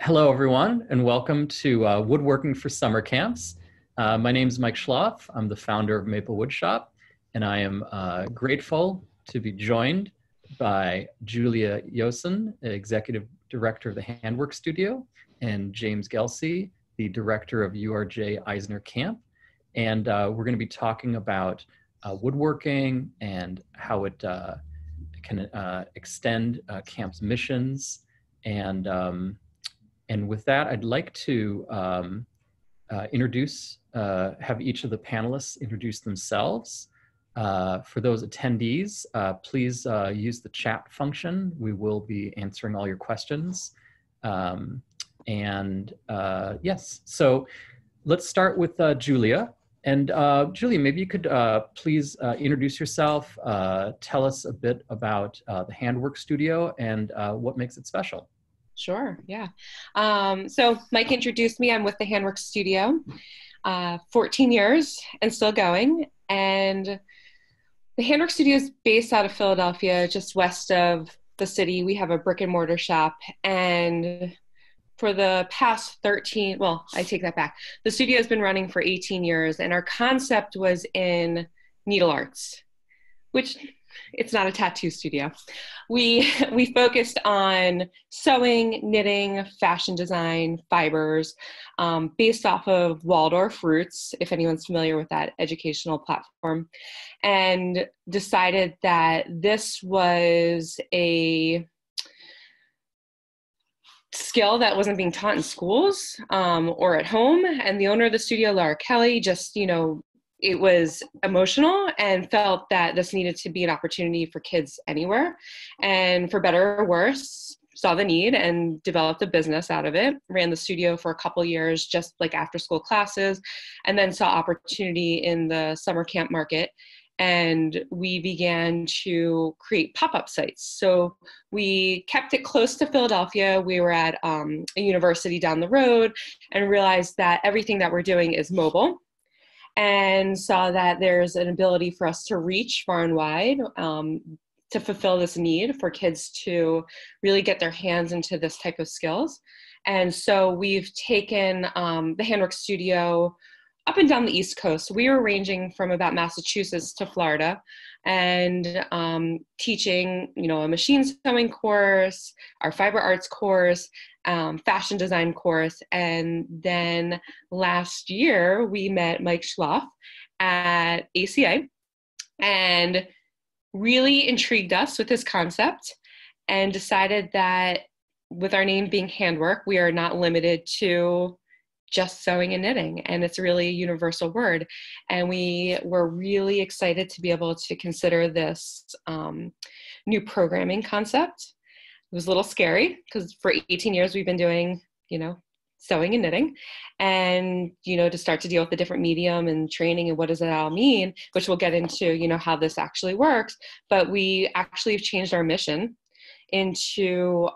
Hello, everyone, and welcome to Woodworking for Summer Camps. My name is Mike Schloff. I'm the founder of Maple Wood Shop, and I am grateful to be joined by Julia Yosen, Executive Director of the Handwork Studio, and James Gelsey, the Director of URJ Eisner Camp. And we're going to be talking about woodworking and how it can extend camp's missions. And with that, I'd like to have each of the panelists introduce themselves. For those attendees, please use the chat function. We will be answering all your questions. Yes, so let's start with Julia. And Julia, maybe you could please introduce yourself, tell us a bit about the Handwork Studio and what makes it special. Sure, yeah. So Mike introduced me. I'm with the Handwork Studio, 14 years and still going. And the Handwork Studio is based out of Philadelphia, just west of the city. We have a brick and mortar shop. And for the past 13, well, I take that back. The studio has been running for 18 years, and our concept was in needle arts, which it's not a tattoo studio. We focused on sewing, knitting, fashion design, fibers, based off of Waldorf roots, if anyone's familiar with that educational platform, and decided that this was a skill that wasn't being taught in schools or at home. And the owner of the studio, Laura Kelly, just, it was emotional and felt that this needed to be an opportunity for kids anywhere. And for better or worse, saw the need and developed a business out of it. Ran the studio for a couple years, just like after school classes, and then saw opportunity in the summer camp market. And we began to create pop-up sites. So we kept it close to Philadelphia. We were at a university down the road and realized that everything that we're doing is mobile, and saw that there's an ability for us to reach far and wide to fulfill this need for kids to really get their hands into this type of skills. And so we've taken the Handwork Studio up and down the East Coast. We were ranging from about Massachusetts to Florida, and teaching, a machine sewing course, our fiber arts course, fashion design course. And then last year we met Mike Schloff at ACA and really intrigued us with his concept, and decided that with our name being Handwork, we are not limited to just sewing and knitting, and it's really a universal word. And we were really excited to be able to consider this new programming concept. It was a little scary because for 18 years we've been doing, sewing and knitting, and, to start to deal with the different medium and training and what does that all mean, which we'll get into, how this actually works. But we actually have changed our mission into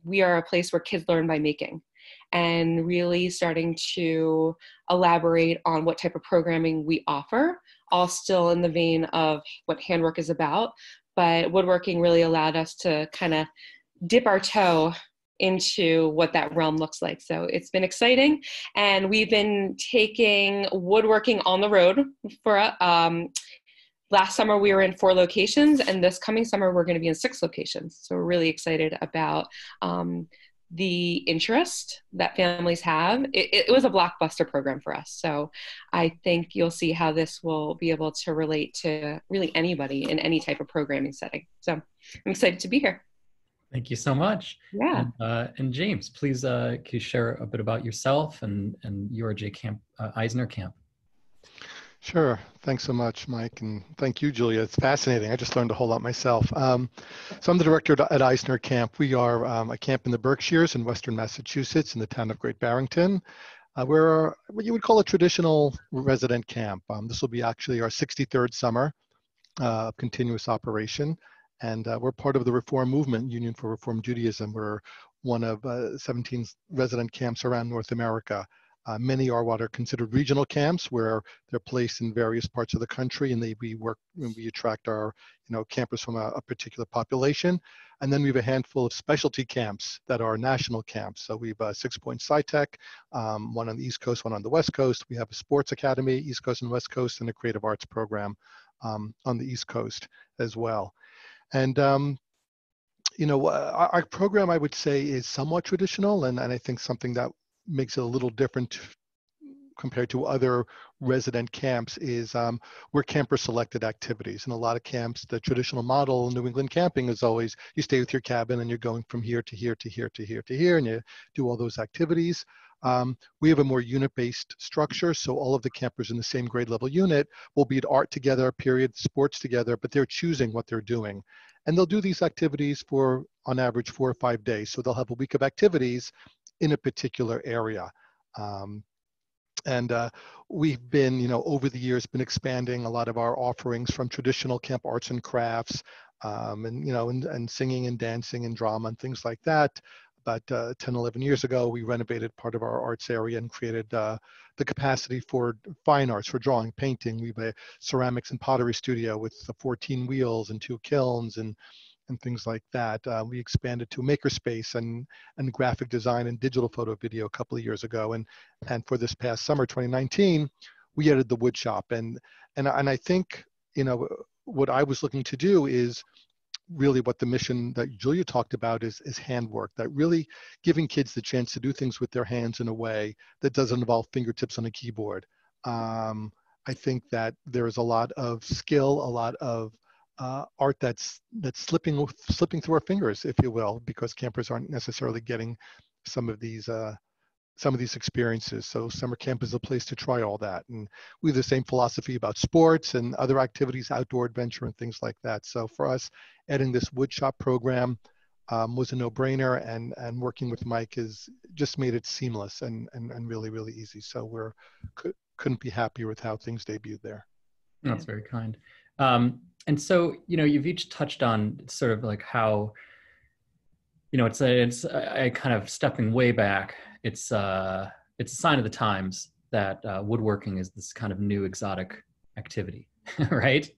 we are a place where kids learn by making, and really starting to elaborate on what type of programming we offer, all still in the vein of what handwork is about. But woodworking really allowed us to kind of dip our toe into what that realm looks like. So it's been exciting. And we've been taking woodworking on the road for last summer we were in 4 locations, and this coming summer we're going to be in 6 locations. So we're really excited about the interest that families have. It was a blockbuster program for us. So I think you'll see how this will be able to relate to really anybody in any type of programming setting. So I'm excited to be here. Thank you so much. Yeah. And James, please, can you share a bit about yourself and URJ Camp, Eisner Camp? Sure. Thanks so much, Mike. And thank you, Julia. It's fascinating. I just learned a whole lot myself. So I'm the director at Eisner Camp. We are a camp in the Berkshires in Western Massachusetts in the town of Great Barrington. We're what you would call a traditional resident camp. This will be actually our 63rd summer of continuous operation. And we're part of the Reform Movement, Union for Reform Judaism. We're one of 17 resident camps around North America. Many are what are considered regional camps, where they're placed in various parts of the country, and we attract our campers from a particular population. And then we have a handful of specialty camps that are national camps. So we have 6 Point SciTech, one on the East Coast, one on the West Coast. We have a sports academy, East Coast and West Coast, and a creative arts program on the East Coast as well. And our program, I would say, is somewhat traditional, and I think something that makes it a little different compared to other resident camps is we're camper selected activities. In a lot of camps, the traditional model in New England camping is always you stay with your cabin and you're going from here to here to here to here to here, and you do all those activities. We have a more unit-based structure, so all of the campers in the same grade level unit will be at art together, period, sports together, but they're choosing what they're doing. And they'll do these activities for, on average, 4 or 5 days. So they'll have a week of activities in a particular area. We've been, over the years, been expanding a lot of our offerings from traditional camp arts and crafts, and singing and dancing and drama and things like that. About 10, 11 years ago, we renovated part of our arts area and created the capacity for fine arts, for drawing, painting. We have a ceramics and pottery studio with 14 wheels and 2 kilns and things like that. We expanded to makerspace and graphic design and digital photo video a couple of years ago. And for this past summer, 2019, we added the wood shop. And I think, what I was looking to do is really what the mission that Julia talked about is handwork, that really giving kids the chance to do things with their hands in a way that doesn't involve fingertips on a keyboard. I think that there is a lot of skill, a lot of art that's slipping through our fingers, if you will, because campers aren't necessarily getting some of these experiences. So summer camp is a place to try all that. And we have the same philosophy about sports and other activities, outdoor adventure and things like that. So for us, adding this woodshop program was a no-brainer, and working with Mike has just made it seamless and really, really easy. So couldn't be happier with how things debuted there. That's very kind. And so, you've each touched on sort of like how, it's I kind of stepping way back. It's a sign of the times that woodworking is this kind of new exotic activity, right?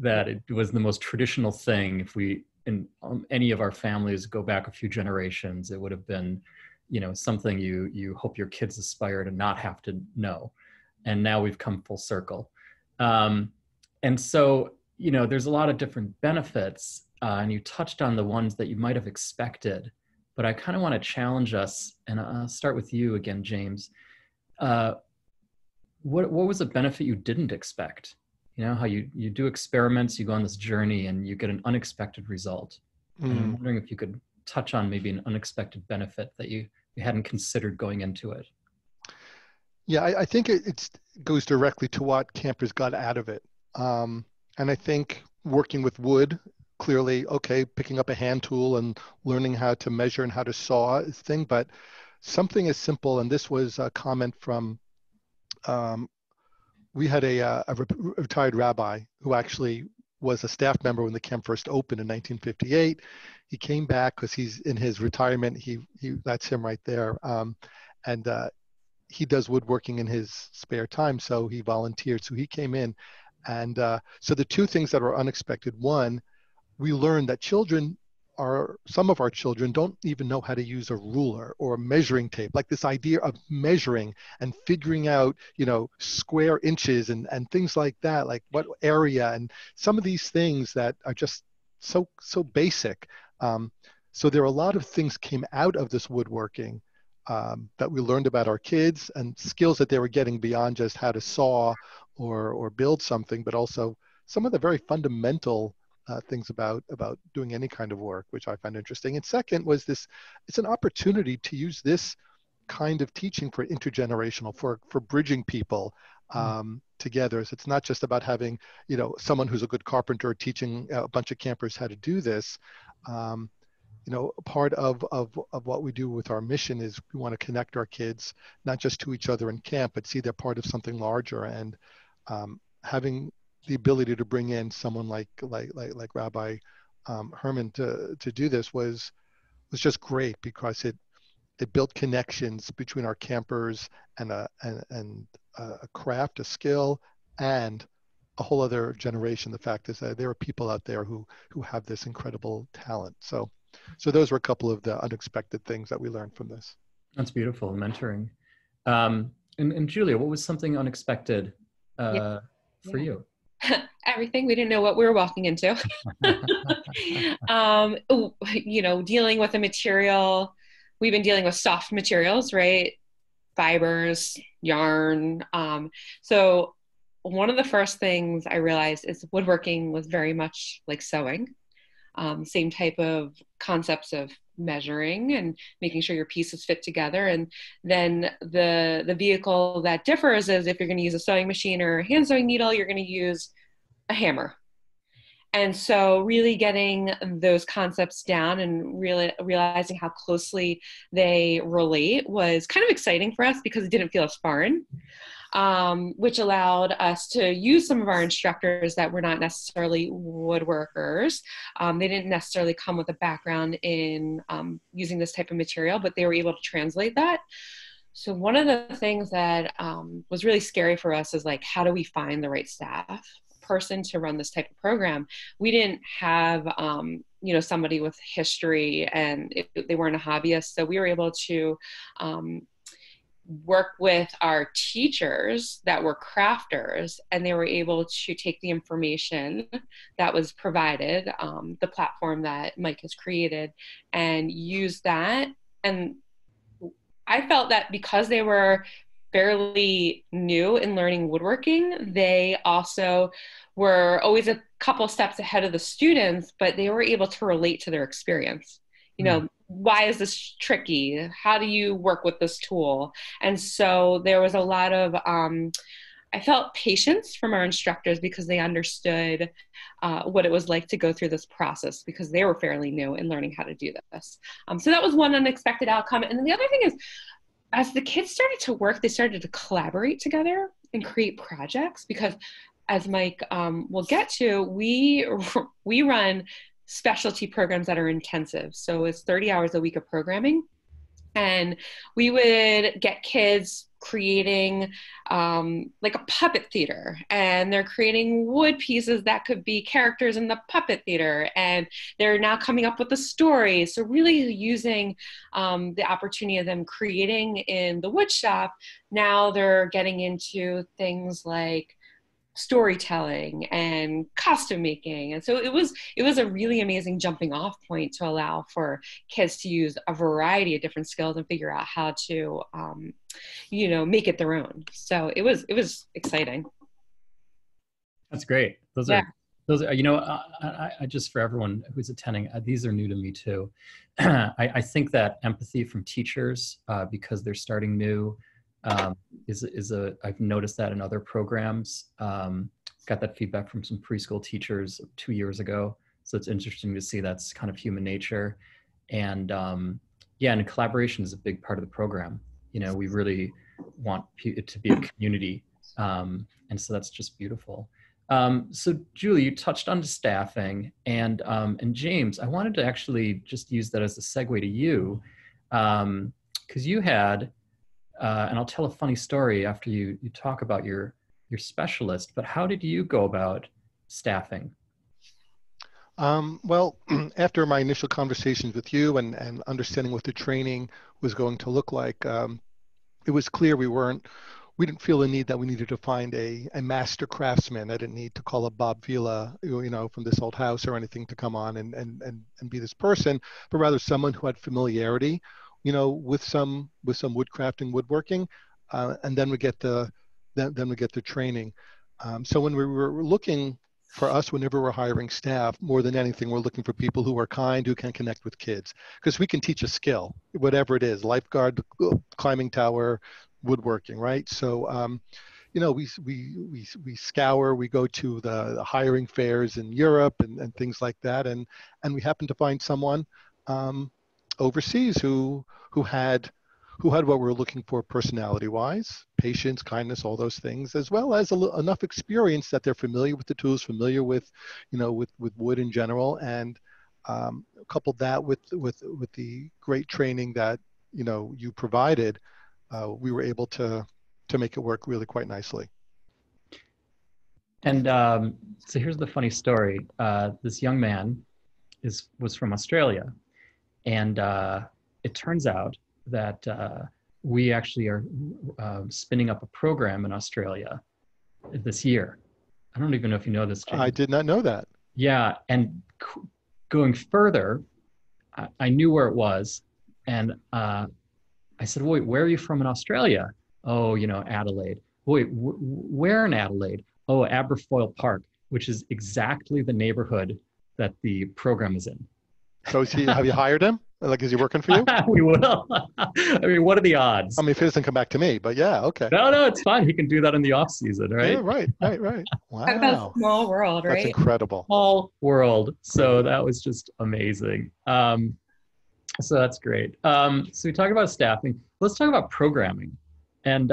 That it was the most traditional thing. If we, in any of our families, go back a few generations, it would have been, something you hope your kids aspire to not have to know. And now we've come full circle. And so, there's a lot of different benefits, and you touched on the ones that you might have expected, but I kind of want to challenge us, and I'll start with you again, James. What was a benefit you didn't expect? How you do experiments, you go on this journey, and you get an unexpected result. And I'm wondering if you could touch on maybe an unexpected benefit that you hadn't considered going into it. Yeah, I think it goes directly to what campers got out of it. And I think working with wood, clearly, okay, picking up a hand tool and learning how to measure and how to saw is a thing, but something as simple, and this was a comment from, we had a retired rabbi who actually was a staff member when the camp first opened in 1958. He came back because he's in his retirement. He that's him right there. And he does woodworking in his spare time, so he volunteered. So he came in. And so the two things that were unexpected, one, we learned that some of our children don't even know how to use a ruler or a measuring tape, like this idea of measuring and figuring out, square inches and things like that, like what area and some of these things that are just so basic. So there are a lot of things came out of this woodworking that we learned about our kids, and skills that they were getting beyond just how to saw or build something, but also some of the very fundamental things about doing any kind of work, which I find interesting. And second was it's an opportunity to use this kind of teaching for intergenerational, for bridging people together. So it's not just about having, someone who's a good carpenter teaching a bunch of campers how to do this. Part of what we do with our mission is we want to connect our kids, not just to each other in camp, but see they're part of something larger. And having the ability to bring in someone like Rabbi Herman to do this was just great, because it built connections between our campers and a craft, a skill, and a whole other generation. The fact is that there are people out there who have this incredible talent. So those were a couple of the unexpected things that we learned from this. That's beautiful, mentoring. And Julia, what was something unexpected Yeah. for you? Everything. We didn't know what we were walking into. Dealing with a material, we've been dealing with soft materials, right? Fibers, yarn. So one of the first things I realized is woodworking was very much like sewing. Same type of concepts of measuring and making sure your pieces fit together. And then the vehicle that differs is if you're going to use a sewing machine or a hand sewing needle, you're going to use a hammer. And so really getting those concepts down and really realizing how closely they relate was kind of exciting for us because it didn't feel as foreign, which allowed us to use some of our instructors that were not necessarily woodworkers. They didn't necessarily come with a background in using this type of material, but they were able to translate that. So one of the things that was really scary for us is like, how do we find the right staff person to run this type of program? We didn't have, somebody with history, and they weren't a hobbyist. So we were able to work with our teachers that were crafters, and they were able to take the information that was provided, the platform that Mike has created, and use that. And I felt that because they were fairly new in learning woodworking, they also were always a couple steps ahead of the students, but they were able to relate to their experience. Why is this tricky? How do you work with this tool? And so there was a lot of, I felt patience from our instructors because they understood what it was like to go through this process because they were fairly new in learning how to do this. So that was one unexpected outcome. And then the other thing is, as the kids started to work, they started to collaborate together and create projects because, as Mike will get to, we run specialty programs that are intensive. So it's 30 hours a week of programming. And we would get kids creating like a puppet theater, and they're creating wood pieces that could be characters in the puppet theater, and they're now coming up with a story. So really using the opportunity of them creating in the wood shop, now they're getting into things like storytelling and costume making. And so it was a really amazing jumping off point to allow for kids to use a variety of different skills and figure out how to make it their own. So it was exciting. That's great. Those are I just, for everyone who's attending, these are new to me too. I think that empathy from teachers because they're starting new I've noticed that in other programs. Got that feedback from some preschool teachers 2 years ago. So it's interesting to see that's kind of human nature. And and collaboration is a big part of the program. We really want it to be a community. And so that's just beautiful. So Julie, you touched on staffing, and James, I wanted to actually just use that as a segue to you, because you had, and I'll tell a funny story after you talk about your specialist, but how did you go about staffing? Well, after my initial conversations with you and understanding what the training was going to look like, it was clear we didn't feel the need that we needed to find a master craftsman. I didn't need to call up Bob Vila, from this old house or anything to come on and be this person, but rather someone who had familiarity, with some woodcrafting, woodworking, and then we get the training. So when we were looking for us, whenever we're hiring staff, more than anything, we're looking for people who are kind, who can connect with kids, because we can teach a skill, whatever it is, lifeguard, climbing tower, woodworking, right? So, we scour, we go to the hiring fairs in Europe and things like that, and we happen to find someone overseas who had what we're looking for personality-wise, patience, kindness, all those things, as well as enough experience that they're familiar with the tools, familiar with, with wood in general, and coupled that with the great training that you provided, we were able to make it work really quite nicely. And so here's the funny story. This young man was from Australia, and it turns out that we actually are spinning up a program in Australia this year. I don't even know if you know this, James. I did not know that. Yeah, and going further, I knew where it was, and I said, "Wait, where are you from in Australia?" "Oh, Adelaide." "Wait, where in Adelaide?" "Oh, Aberfoyle Park," which is exactly the neighborhood that the program is in. So have you hired him? Like, is he working for you? We will. I mean, what are the odds? I mean, if he doesn't come back to me, but yeah, okay. No, it's fine. He can do that in the off season, right? Yeah, right. Talk about Wow. small world, That's right? incredible. Small world. So that was just amazing. So that's great. So we talk about staffing. Let's talk about programming. And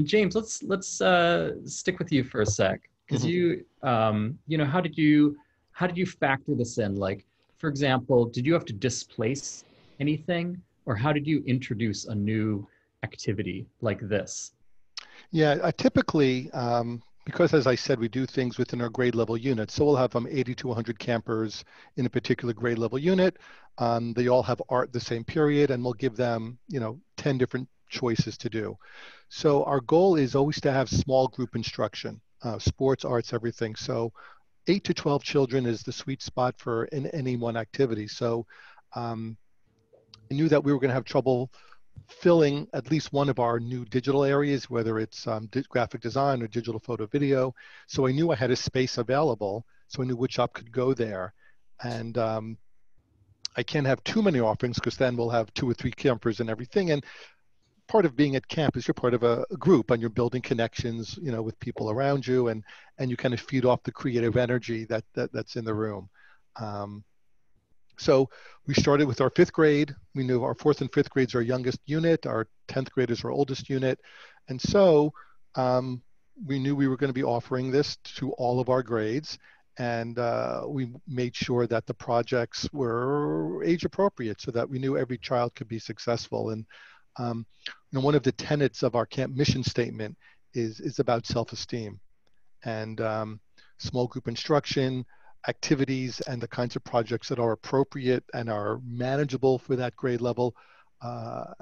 James, let's stick with you for a sec, because how did you factor this in? Like, for example, did you have to displace anything, or how did you introduce a new activity like this? Yeah, typically, because as I said, we do things within our grade level unit. So we'll have 80 to 100 campers in a particular grade level unit. They all have art the same period, and we'll give them, 10 different choices to do. So our goal is always to have small group instruction, sports, arts, everything. So 8 to 12 children is the sweet spot for any one activity. So I knew that we were going to have trouble filling at least one of our new digital areas, whether it's graphic design or digital photo video. So I knew I had a space available, so I knew which up could go there. And I can't have too many offerings, because then we'll have 2 or 3 campers and everything. And part of being at camp is you're part of a group, and you're building connections, with people around you, and you kind of feed off the creative energy that's in the room. So we started with our 5th grade. We knew our 4th and 5th grades are our youngest unit. Our 10th grade is our oldest unit. And so we knew we were going to be offering this to all of our grades. And we made sure that the projects were age appropriate, so that we knew every child could be successful. And one of the tenets of our camp mission statement is about self-esteem, and small group instruction, activities, and the kinds of projects that are appropriate and are manageable for that grade level,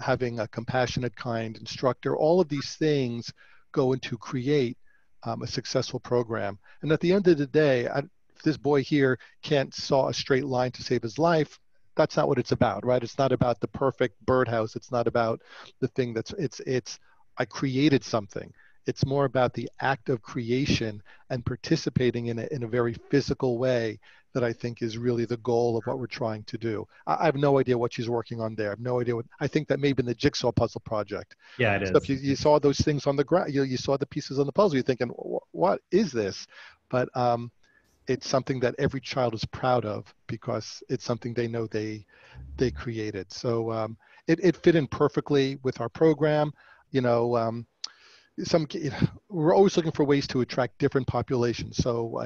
having a compassionate, kind instructor. All of these things go into create a successful program. And at the end of the day, if this boy here can't saw a straight line to save his life, that's not what it's about, right? It's not about the perfect birdhouse. It's not about the thing it's I created something. It's more about the act of creation and participating in a very physical way that I think is really the goal of what we're trying to do. I have no idea what she's working on there. I have no idea I think that may have been the jigsaw puzzle project. Yeah, it is. So if you saw those things on the ground, you saw the pieces on the puzzle, you're thinking, what is this? But it's something that every child is proud of, because it's something they know they created. So it fit in perfectly with our program. We're always looking for ways to attract different populations. So,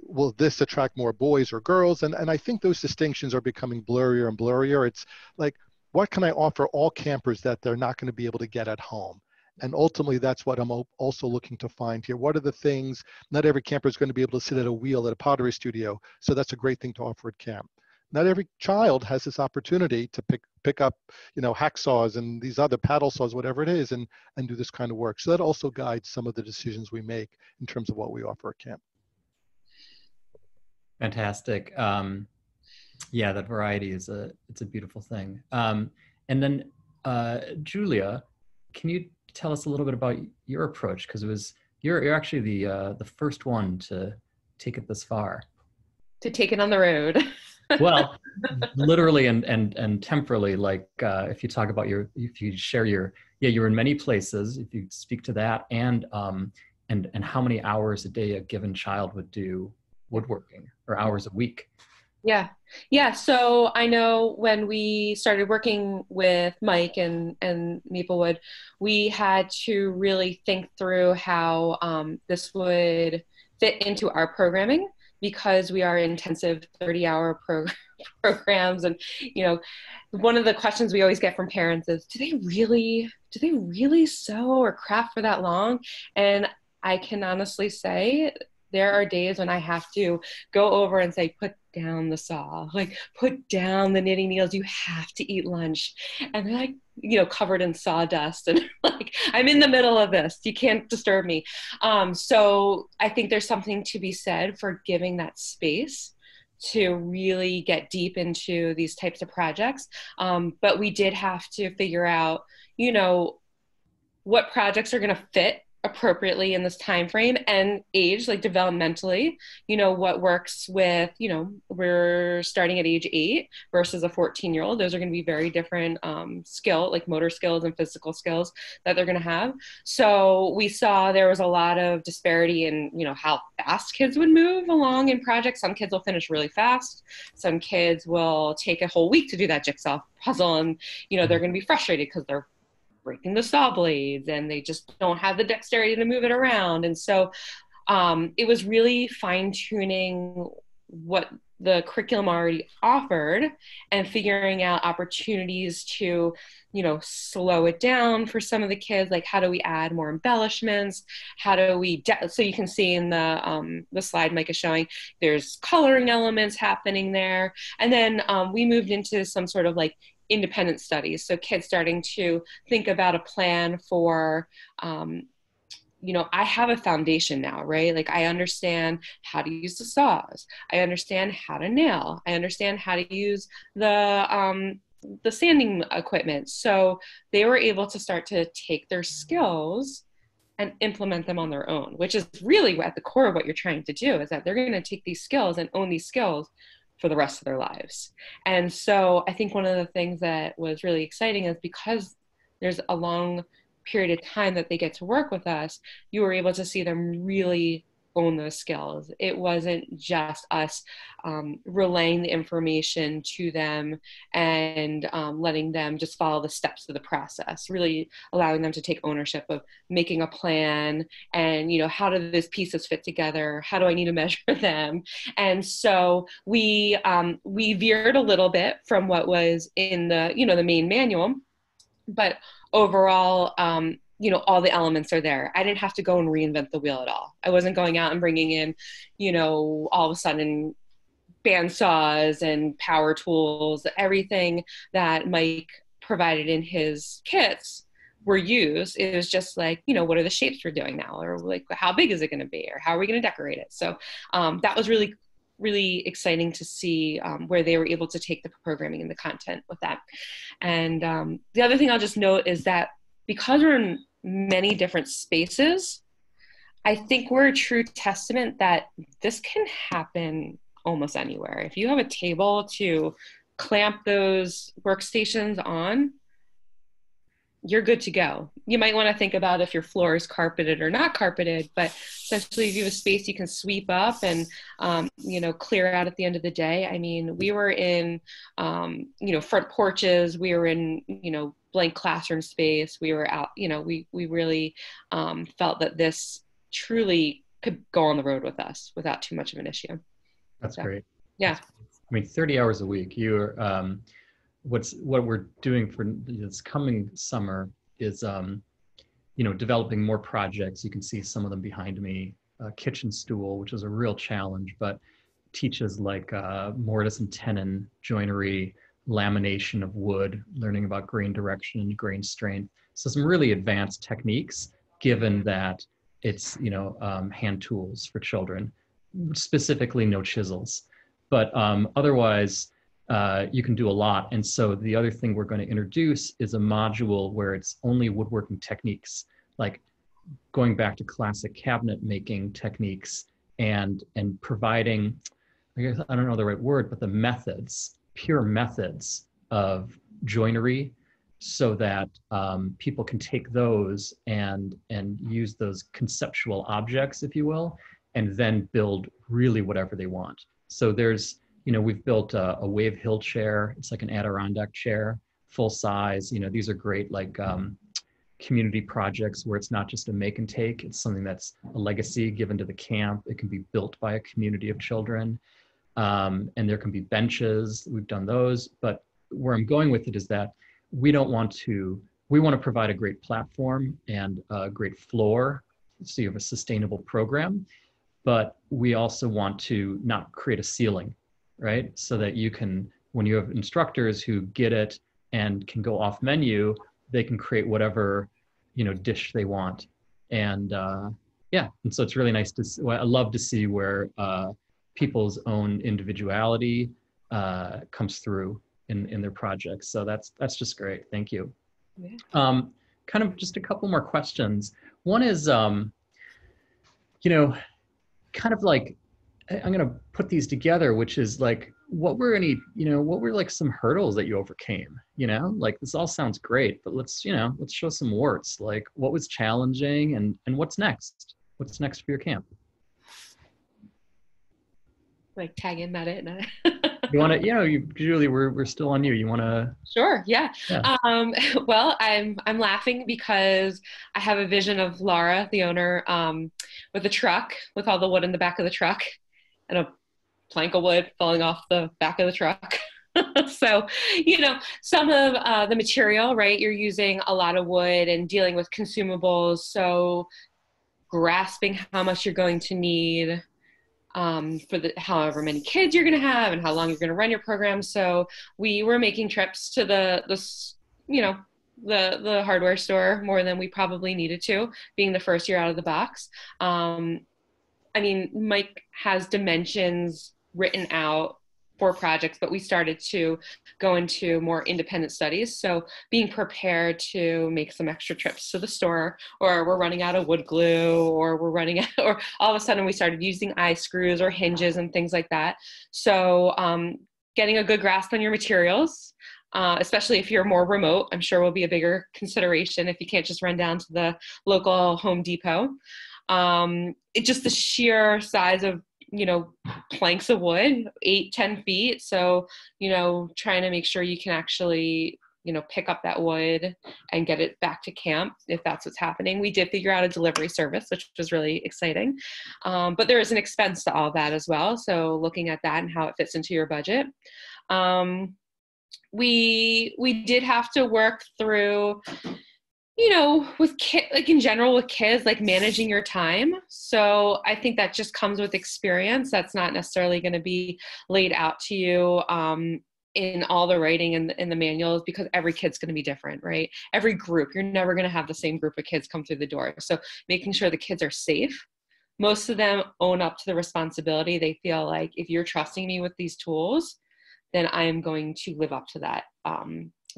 will this attract more boys or girls? And I think those distinctions are becoming blurrier and blurrier. It's like, what can I offer all campers that they're not going to be able to get at home? And ultimately, that's what I'm also looking to find here. What are the things? Not every camper is going to be able to sit at a wheel at a pottery studio. So that's a great thing to offer at camp. Not every child has this opportunity to pick up, hacksaws and these other paddle saws, whatever it is, and do this kind of work. So that also guides some of the decisions we make in terms of what we offer at camp. Fantastic. Yeah, that variety it's a beautiful thing. And then Julia, can you tell us a little bit about your approach? Because you're actually the first one to take it this far. To take it on the road. Well, literally and temporally, like if you talk about if you share you're in many places, if you speak to that, and how many hours a day a given child would do woodworking, or hours a week. Yeah. So I know when we started working with Mike and Maplewood, we had to really think through how this would fit into our programming, because we are intensive 30-hour programs. And, one of the questions we always get from parents is, do they really sew or craft for that long? And I can honestly say there are days when I have to go over and say, put down the saw, like put down the knitting needles, you have to eat lunch. And they're like, covered in sawdust. And like, I'm in the middle of this, you can't disturb me. So I think there's something to be said for giving that space to really get deep into these types of projects. But we did have to figure out, what projects are going to fit appropriately in this time frame and age, like developmentally, what works with, we're starting at age 8 versus a 14-year-old. Those are going to be very different skill, like motor skills and physical skills that they're going to have. So we saw there was a lot of disparity in, how fast kids would move along in projects. Some kids will finish really fast. Some kids will take a whole week to do that jigsaw puzzle, and, they're going to be frustrated because they're breaking the saw blades and they just don't have the dexterity to move it around. And so it was really fine-tuning what the curriculum already offered and figuring out opportunities to, slow it down for some of the kids. Like, how do we add more embellishments? How do we, so you can see in the slide Mike is showing, there's coloring elements happening there. And then we moved into some sort of like independent studies. So kids starting to think about a plan for, I have a foundation now, right? Like, I understand how to use the saws. I understand how to nail. I understand how to use the sanding equipment. So they were able to start to take their skills and implement them on their own, which is really at the core of what you're trying to do, is that they're going to take these skills and own these skills for the rest of their lives. And so I think one of the things that was really exciting is because there's a long period of time that they get to work with us, you were able to see them really own those skills. It wasn't just us relaying the information to them and letting them just follow the steps of the process, really allowing them to take ownership of making a plan and, how do these pieces fit together? How do I need to measure them? And so we veered a little bit from what was in the, the main manual, but overall, all the elements are there. I didn't have to go and reinvent the wheel at all. I wasn't going out and bringing in, all of a sudden band saws and power tools. Everything that Mike provided in his kits were used. It was just like, what are the shapes we're doing now? Or like, how big is it going to be? Or how are we going to decorate it? So that was really, really exciting to see where they were able to take the programming and the content with that. And the other thing I'll just note is that because we're in many different spaces, I think we're a true testament that this can happen almost anywhere. If you have a table to clamp those workstations on, you're good to go. You might want to think about if your floor is carpeted or not carpeted, but essentially if you have a space you can sweep up and, clear out at the end of the day. I mean, we were in, front porches, we were in, blank classroom space, we were out, we really felt that this truly could go on the road with us without too much of an issue. That's great. Yeah. I mean, 30 hours a week, you're, what we're doing for this coming summer is, developing more projects. You can see some of them behind me. Kitchen stool, which is a real challenge, but teaches like mortise and tenon joinery, lamination of wood, learning about grain direction and grain strength. So some really advanced techniques, given that it's, hand tools for children, specifically no chisels, but otherwise, you can do a lot. And so the other thing we're going to introduce is a module where it's only woodworking techniques, like going back to classic cabinet making techniques and providing, I guess, I don't know the right word, but the methods, pure methods of joinery, so that people can take those and use those conceptual objects, if you will, and then build really whatever they want. So there's, we've built a wave hill chair. It's like an Adirondack chair, full size. These are great, like community projects where it's not just a make and take. It's something that's a legacy given to the camp. It can be built by a community of children. And there can be benches. We've done those. But where I'm going with it is that we want to provide a great platform and a great floor so you have a sustainable program, but we also want to not create a ceiling, right? So that you can, when you have instructors who get it and can go off menu, they can create whatever, dish they want. And yeah, and so it's really nice to see, I love to see where people's own individuality comes through in their projects. So that's just great. Thank you. Yeah. Kind of just a couple more questions. One is, kind of like, I'm going to put these together, which is like, what were like some hurdles that you overcame? Like this all sounds great, but let's show some warts. Like what was challenging and what's next? What's next for your camp? Like tag in that in. You want to, Julie, we're still on you. You want to? Sure. Yeah. Yeah. Well, I'm laughing because I have a vision of Laura, the owner, with a truck with all the wood in the back of the truck and a plank of wood falling off the back of the truck. So, some of the material, right? You're using a lot of wood and dealing with consumables. So grasping how much you're going to need for the however many kids you're going to have and how long you're going to run your program. So we were making trips to the hardware store more than we probably needed to, being the first year out of the box. Mike has dimensions written out for projects, but we started to go into more independent studies. So being prepared to make some extra trips to the store, or we're running out of wood glue, or we're running out, or all of a sudden we started using eye screws or hinges and things like that. So getting a good grasp on your materials, especially if you're more remote, I'm sure will be a bigger consideration if you can't just run down to the local Home Depot. It's just the sheer size of planks of wood, 8-10 feet. So, trying to make sure you can actually, pick up that wood and get it back to camp if that's what's happening. We did figure out a delivery service, which was really exciting. But there is an expense to all that as well. So looking at that and how it fits into your budget. We did have to work through, with like in general with kids, like managing your time. So I think that just comes with experience. That's not necessarily going to be laid out to you in all the writing and in the manuals, because every kid's going to be different, right? Every group, you're never going to have the same group of kids come through the door. So making sure the kids are safe. Most of them own up to the responsibility. They feel like if you're trusting me with these tools, then I am going to live up to that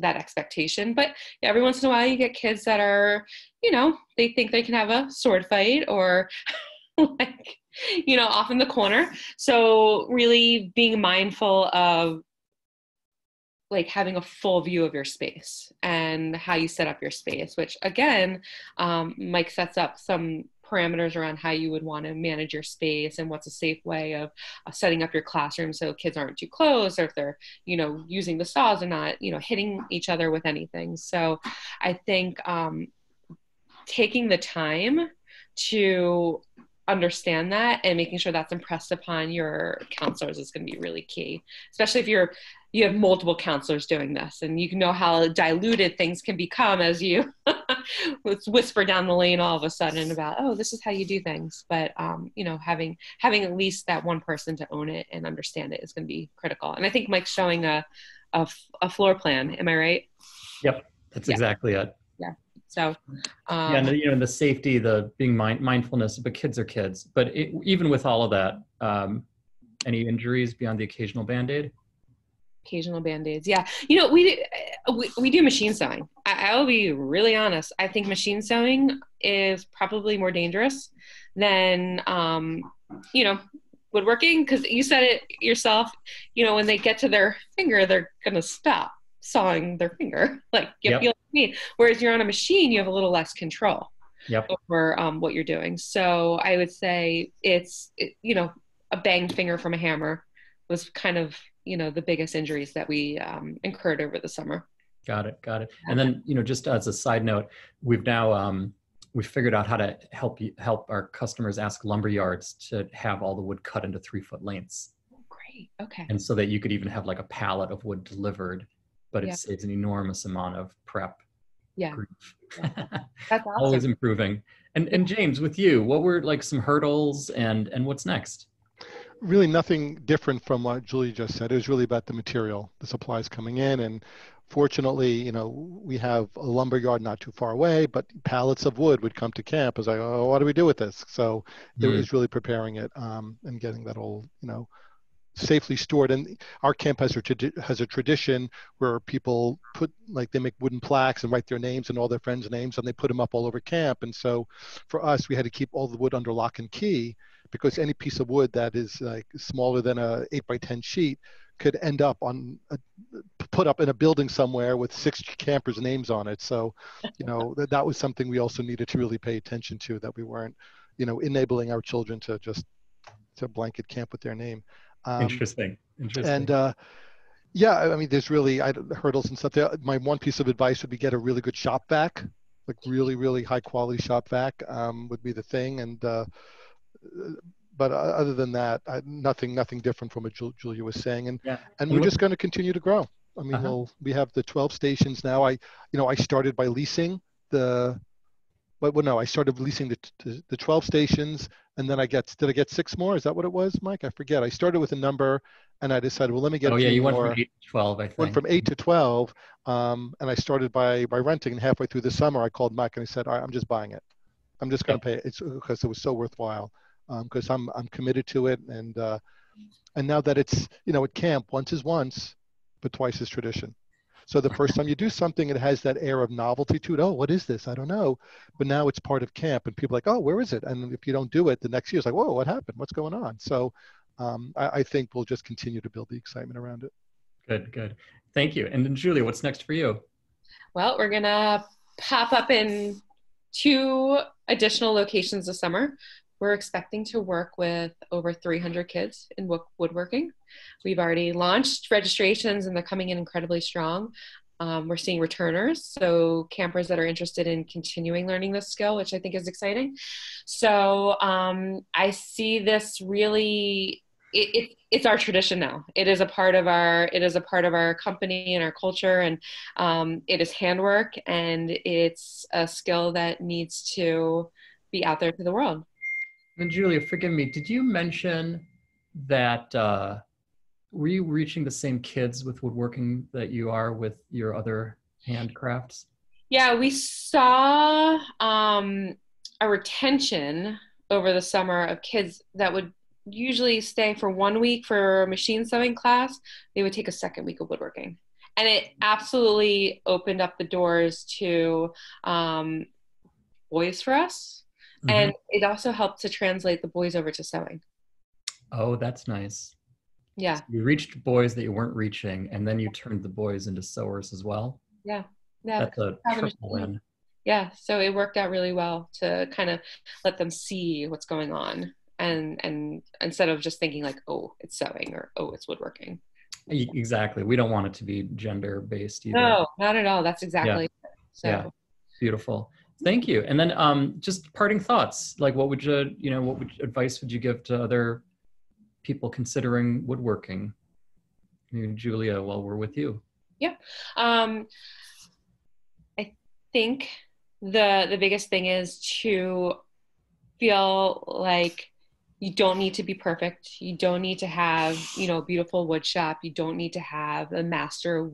expectation. But every once in a while you get kids that are, they think they can have a sword fight or like, off in the corner. So really being mindful of like having a full view of your space and how you set up your space, which again, Mike sets up some parameters around how you would want to manage your space and what's a safe way of setting up your classroom so kids aren't too close, or if they're, using the saws or not, hitting each other with anything. So I think taking the time to understand that and making sure that's impressed upon your counselors is going to be really key, especially if you have multiple counselors doing this, and you can know how diluted things can become as you whisper down the lane all of a sudden about, oh, this is how you do things. But, having at least that one person to own it and understand it is going to be critical. And I think Mike's showing a floor plan. Am I right? Yep. That's exactly it. Yeah. So, and the safety, the being mindfulness, but kids are kids. But even with all of that, any injuries beyond the occasional Band-Aid? Occasional Band-Aids. Yeah. We do machine sewing. I will be really honest. I think machine sewing is probably more dangerous than, woodworking. Cause you said it yourself, when they get to their finger, they're going to stop sawing their finger. Like you feel like me. Whereas you're on a machine, you have a little less control over what you're doing. So I would say it's a banged finger from a hammer was kind of, the biggest injuries that we incurred over the summer. Got it. And then, just as a side note, we've now, we've figured out how to help our customers ask lumber yards to have all the wood cut into 3-foot lengths. Great. Okay. And so that you could even have like a pallet of wood delivered, but it saves an enormous amount of prep Yeah. grief. Yeah. That's Always awesome. improving. And Yeah. and James, with you, what were like some hurdles and what's next? Really nothing different from what Julie just said. It was really about the material, the supplies coming in. And fortunately, we have a lumber yard not too far away, but pallets of wood would come to camp. I was like, oh, what do we do with this? So it Mm, was really preparing it and getting that all, safely stored. And our camp has a tradition where people put, like, they make wooden plaques and write their names and all their friends' names, and they put them up all over camp. And so for us, we had to keep all the wood under lock and key, because any piece of wood that is like smaller than a 8x10 sheet could end up put up in a building somewhere with 6 campers' names on it. So, that was something we also needed to really pay attention to, that we weren't, enabling our children to blanket camp with their name. Um, interesting. and Interesting. yeah, I mean, there's really hurdles and stuff there. My one piece of advice would be get a really good shop vac, like really, really high quality shop vac would be the thing. And but other than that, nothing different from what Julia was saying. Yeah. And And we're with just going to continue to grow. I mean, uh-huh. we have the 12 stations now. I started by leasing the well, no, I started leasing the 12 stations, and then did I get 6 more? Is that what it was, Mike? I forget. I started with a number, and I decided, well, let me get Oh a yeah, few you went from more. 8 to 12, I Went think. from 8 to 12, and I started by renting. And halfway through the summer, I called Mike and I said, all right, I'm just buying it. I'm just going Yeah. to pay it. It's because it was so worthwhile. Because I'm committed to it, and now that it's at camp, once is once, but twice is tradition. So the first time you do something, it has that air of novelty to it. Oh, what is this? I don't know. But now it's part of camp, and people are like, oh, where is it? And if you don't do it, the next year it's like, whoa, what happened? What's going on? So I think we'll just continue to build the excitement around it. Good, good. Thank you. And then Julia, what's next for you? Well, we're going to pop up in 2 additional locations this summer. We're expecting to work with over 300 kids in woodworking. We've already launched registrations and they're coming in incredibly strong. We're seeing returners, so campers that are interested in continuing learning this skill, which I think is exciting. So I see this really, it's our tradition now. It is a part of our company and our culture, and it is handwork, and it's a skill that needs to be out there to the world. And Julia, forgive me, did you mention that were you reaching the same kids with woodworking that you are with your other handcrafts? Yeah, we saw a retention over the summer of kids that would usually stay for 1 week for a machine sewing class. They would take a second week of woodworking. And it absolutely opened up the doors to boys for us. Hmm. And it also helped to translate the boys over to sewing. Oh, that's nice. Yeah, So you reached boys that you weren't reaching, and then you turned the boys into sewers as well. yeah, yeah. That's Because a we have a triple machine. win. Yeah, so it worked out really well to kind of let them see what's going on, and instead of just thinking like, oh, it's sewing or oh, it's woodworking. Exactly. We don't want it to be gender based either. No, not at all. That's Yeah. exactly it. Yeah. So. Beautiful. Thank you. And then just parting thoughts. Like what advice would you give to other people considering woodworking? Maybe Julia, while we're with you. Yeah. Um, I think the biggest thing is to feel like you don't need to be perfect. You don't need to have, a beautiful wood shop. You don't need to have a master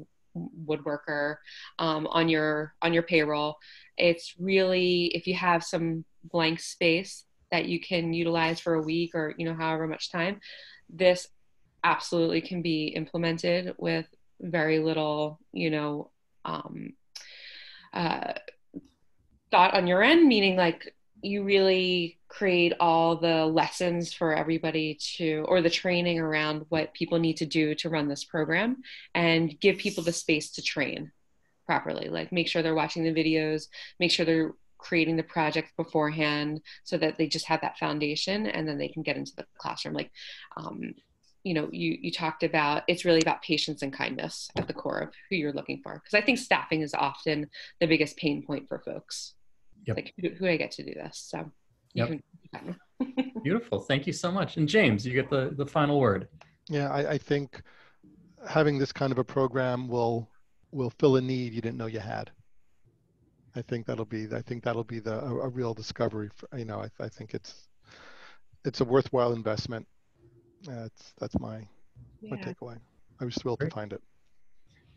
woodworker on your payroll. It's really, if you have some blank space that you can utilize for a week or however much time, this absolutely can be implemented with very little um, uh, thought on your end, meaning like you really create all the lessons for everybody or the training around what people need to do to run this program, and give people the space to train properly. Like make sure they're watching the videos, make sure they're creating the project beforehand so that they just have that foundation and then they can get into the classroom. Like, you talked about, it's really about patience and kindness at the core of who you're looking for. Because I think staffing is often the biggest pain point for folks. Yep. Like, who do I get to do this? So you Yep. can. Beautiful. Thank you so much. And James, you get the final word. Yeah, I think having this kind of a program will fill a need you didn't know you had. I think that'll be a real discovery. For, I think it's a worthwhile investment. That's my takeaway. I was thrilled to find it.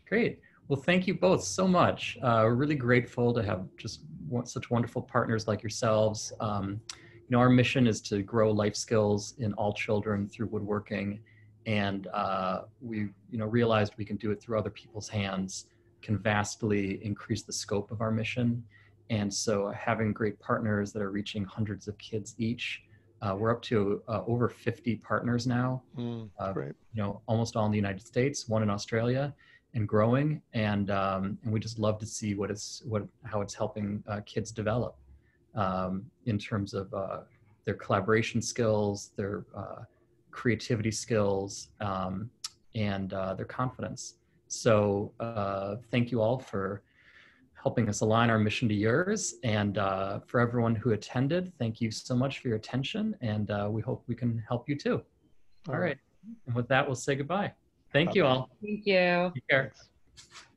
Great. Well, thank you both so much. We're really grateful to have just such wonderful partners like yourselves. Our mission is to grow life skills in all children through woodworking, and we, realized we can do it through other people's hands, can vastly increase the scope of our mission. And so, having great partners that are reaching hundreds of kids each, we're up to over 50 partners now. Great. Almost all in the United States, one in Australia, and growing, and we just love to see how it's helping kids develop in terms of their collaboration skills, their creativity skills, and their confidence. So thank you all for helping us align our mission to yours, and for everyone who attended, thank you so much for your attention, and we hope we can help you too. All right. And with that, we'll say goodbye. Thank you all. Thank you. Take care. Thanks.